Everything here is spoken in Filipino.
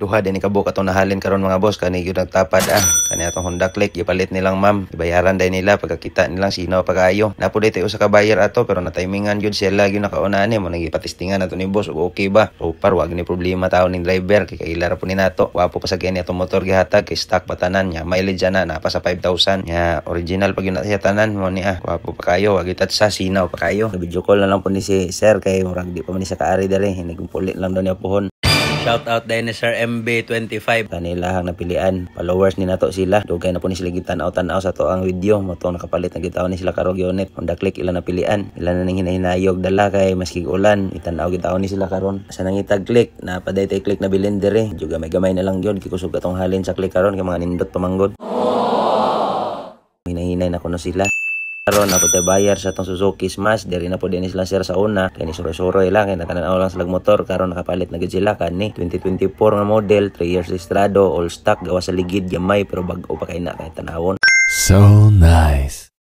Duha din ni kabuk atong nahalin karon mga boss, kani gyud nagtapad kani atong Honda Click gipalit nilang ma'am, ibayaran day nila pagkakita nilang sino pagkaayo. Napo day usa ka buyer ato pero natimingan gyud sila gyud nakauna ni mo nagipatistingan ato ni boss ug okay ba. So par wag ni problema taon ning driver kay kailara po ni nato. Wapo pa sa kani atong motor gihatag kay stock batanan nya mileage na napa sa 5,000 nya original pag yun na siya tanan mo ni wapo pa kayo wag itat sa sinaw pa kayo. Video call na lang po ni si sir kay murag di pa man ni sa kaari dere hinigumpulit lang daw niya pohon. Shout out din ni Sir MB25. Kanila hang napilian. Followers ni nato sila. Dugay na po ni sila gitanaw-tanaw sa to ang video. Moto nakapalit na gitaw ni sila karong unit. Honda Click ilan napilian. Ilan na ning hinahinayog dala kay maski ulan. Itanaw gitaw ni sila karon. Sa nangitag Click na paday tay Click na bilin dire. Juga may gamay na lang gyud kikusog atong halin sa Click karon kay mga nindot pamanggod. Hinahinay na kuno sila. Karon ako tay bayar sa atong Suzuki Smash diri na po din sila sir sa una kay ni suroy-suroy lang kay nakanaw lang sila motor karon nakapalit na gid sila kani 2024 nga model 3 years registrado all stock gawa sa ligid gamay pero bag-o pa kay na kay tanawon. So nice.